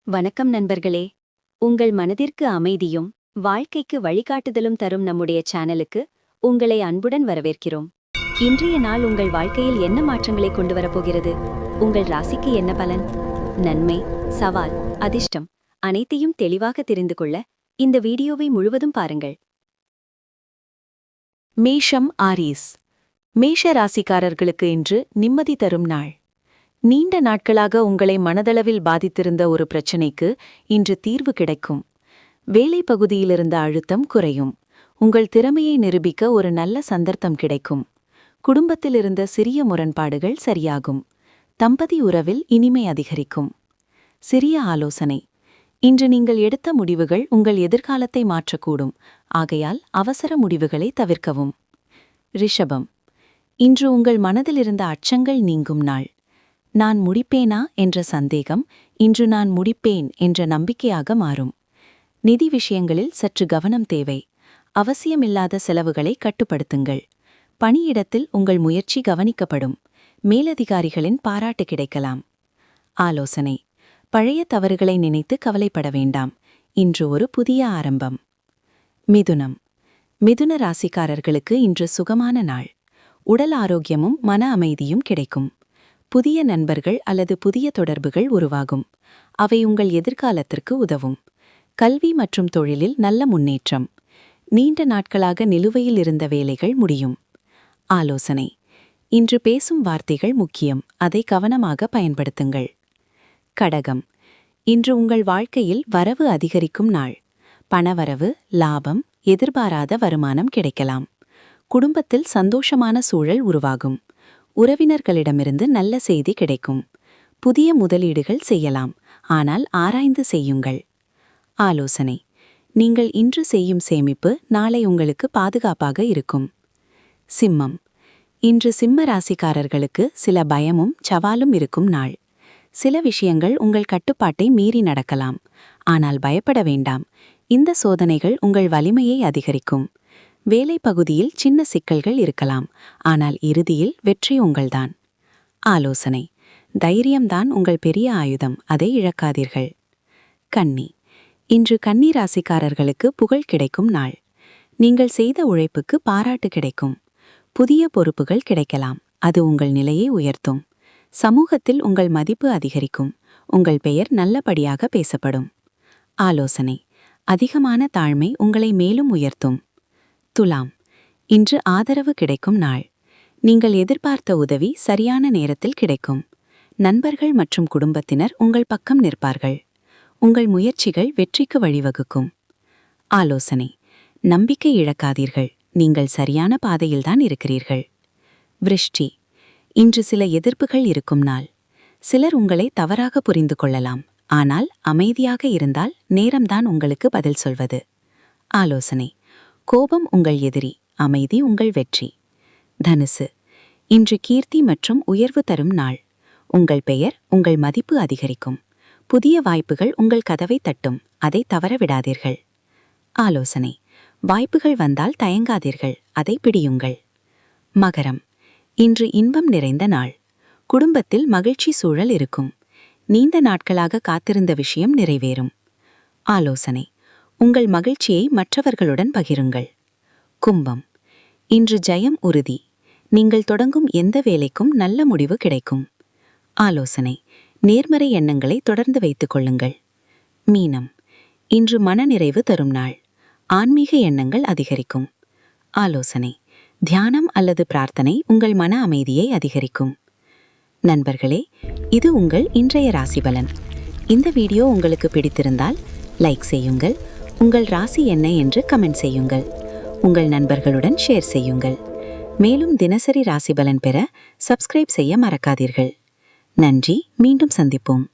வணக்கம் நண்பர்களே. உங்கள் மனதிற்கு அமைதியும் வாழ்க்கைக்கு வழிகாட்டுதலும் தரும் நம்முடைய சேனலுக்கு உங்களை அன்புடன் வரவேற்கிறோம். இன்றைய நாள் உங்கள் வாழ்க்கையில் என்ன மாற்றங்களை கொண்டு வரப்போகிறது? உங்கள் ராசிக்கு என்ன பலன்? நன்மை, சவால், அதிர்ஷ்டம் அனைத்தையும் தெளிவாக தெரிந்து கொள்ள இந்த வீடியோவை முழுவதும் பாருங்கள். மேஷம் ஆரீஸ். மேஷ ராசிக்காரர்களுக்கு இன்று நிம்மதி தரும் நாள். நீண்ட நாட்களாக உங்களை மனதளவில் பாதித்திருந்த ஒரு பிரச்சினைக்கு இன்று தீர்வு கிடைக்கும். வேலை பகுதியிலிருந்த அழுத்தம் குறையும். உங்கள் திறமையை நிரூபிக்க ஒரு நல்ல சந்தர்ப்பம் கிடைக்கும். குடும்பத்திலிருந்த சிறிய முரண்பாடுகள் சரியாகும். தம்பதி உறவில் இனிமை அதிகரிக்கும். சிறிய ஆலோசனை: இன்று நீங்கள் எடுத்த முடிவுகள் உங்கள் எதிர்காலத்தை மாற்றக்கூடும். ஆகையால் அவசர முடிவுகளை தவிர்க்கவும். ரிஷபம். இன்று உங்கள் மனதிலிருந்த அச்சங்கள் நீங்கும் நாள். நான் முடிப்பேனா என்ற சந்தேகம் இன்று நான் முடிப்பேன் என்ற நம்பிக்கையாக மாறும். நிதி விஷயங்களில் சற்று கவனம் தேவை. அவசியமில்லாத செலவுகளை கட்டுப்படுத்துங்கள். பணியிடத்தில் உங்கள் முயற்சி கவனிக்கப்படும். மேலதிகாரிகளின் பாராட்டு கிடைக்கலாம். ஆலோசனை: பழைய தவறுகளை நினைத்து கவலைப்பட வேண்டாம். இன்று ஒரு புதிய ஆரம்பம். மிதுனம். மிதுன ராசிக்காரர்களுக்கு இன்று சுகமான நாள். உடல் ஆரோக்கியமும் மன அமைதியும் கிடைக்கும். புதிய நண்பர்கள் அல்லது புதிய தொடர்புகள் உருவாகும். அவை உங்கள் எதிர்காலத்திற்கு உதவும். கல்வி மற்றும் தொழிலில் நல்ல முன்னேற்றம். நீண்ட நாட்களாக நிலுவையில் இருந்த வேலைகள் முடியும். ஆலோசனை: இன்று பேசும் வார்த்தைகள் முக்கியம். அதை கவனமாக பயன்படுத்துங்கள். கடகம். இன்று உங்கள் வாழ்க்கையில் வரவு அதிகரிக்கும் நாள். பணவரவு, லாபம், எதிர்பாராத வருமானம் கிடைக்கலாம். குடும்பத்தில் சந்தோஷமான சூழல் உருவாகும். உறவினர்களிடமிருந்து நல்ல செய்தி கிடைக்கும். புதிய முதலீடுகள் செய்யலாம், ஆனால் ஆராய்ந்து செய்யுங்கள். ஆலோசனை: நீங்கள் இன்று செய்யும் சேமிப்பு நாளை உங்களுக்கு பாதுகாப்பாக இருக்கும். சிம்மம். இன்று சிம்ம ராசிக்காரர்களுக்கு சில பயமும் சவாலும் இருக்கும் நாள். சில விஷயங்கள் உங்கள் கட்டுப்பாட்டை மீறி நடக்கலாம். ஆனால் பயப்பட வேண்டாம். இந்த சோதனைகள் உங்கள் வலிமையை அதிகரிக்கும். வேலை பகுதியில் சின்ன சிக்கல்கள் இருக்கலாம், ஆனால் இறுதியில் வெற்றி உங்கள்தான். ஆலோசனை: தைரியம்தான் உங்கள் பெரிய ஆயுதம், அதை இழக்காதீர்கள். கன்னி. இன்று கன்னி ராசிக்காரர்களுக்கு புகழ் கிடைக்கும் நாள். நீங்கள் செய்த உழைப்புக்கு பாராட்டு கிடைக்கும். புதிய பொறுப்புகள் கிடைக்கலாம், அது உங்கள் நிலையை உயர்த்தும். சமூகத்தில் உங்கள் மதிப்பு அதிகரிக்கும். உங்கள் பெயர் நல்லபடியாக பேசப்படும். ஆலோசனை: அதிகமான தாழ்மை உங்களை மேலும் உயர்த்தும். துலாம். இன்று ஆதரவு கிடைக்கும் நாள். நீங்கள் எதிர்பார்த்த உதவி சரியான நேரத்தில் கிடைக்கும். நண்பர்கள் மற்றும் குடும்பத்தினர் உங்கள் பக்கம் நிற்பார்கள். உங்கள் முயற்சிகள் வெற்றிக்கு வழிவகுக்கும். ஆலோசனை: நம்பிக்கை இழக்காதீர்கள். நீங்கள் சரியான பாதையில்தான் இருக்கிறீர்கள். விருஷ்டி. இன்று சில எதிர்ப்புகள் இருக்கும் நாள். சிலர் உங்களை தவறாக புரிந்து கொள்ளலாம், ஆனால் அமைதியாக இருந்தால் நேரம்தான் உங்களுக்கு பதில் சொல்வது. ஆலோசனை: கோபம் உங்கள் எதிரி, அமைதி உங்கள் வெற்றி. தனுசு. இன்று கீர்த்தி மற்றும் உயர்வு தரும் நாள். உங்கள் பெயர், உங்கள் மதிப்பு அதிகரிக்கும். புதிய வாய்ப்புகள் உங்கள் கதவை தட்டும், அதை தவறவிடாதீர்கள். ஆலோசனை: வாய்ப்புகள் வந்தால் தயங்காதீர்கள், அதை பிடியுங்கள். மகரம். இன்று இன்பம் நிறைந்த நாள். குடும்பத்தில் மகிழ்ச்சி சூழல் இருக்கும். நீண்ட நாட்களாக காத்திருந்த விஷயம் நிறைவேறும். ஆலோசனை: உங்கள் மகிழ்ச்சியை மற்றவர்களுடன் பகிருங்கள். கும்பம். இன்று ஜெயம் உறுதி. நீங்கள் தொடங்கும் எந்த வேலைக்கும் நல்ல முடிவு கிடைக்கும். ஆலோசனை: நேர்மறை எண்ணங்களை தொடர்ந்து வைத்துக் கொள்ளுங்கள். மீனம். இன்று மனநிறைவு தரும் நாள். ஆன்மீக எண்ணங்கள் அதிகரிக்கும். ஆலோசனை: தியானம் அல்லது பிரார்த்தனை உங்கள் மன அமைதியை அதிகரிக்கும். நண்பர்களே, இது உங்கள் இன்றைய ராசிபலன். இந்த வீடியோ உங்களுக்கு பிடித்திருந்தால் லைக் செய்யுங்கள். உங்கள் ராசி என்ன என்று கமெண்ட் செய்யுங்கள். உங்கள் நண்பர்களுடன் ஷேர் செய்யுங்கள். மேலும் தினசரி ராசி பலன் பெற சப்ஸ்கிரைப் செய்ய மறக்காதீர்கள். நன்றி. மீண்டும் சந்திப்போம்.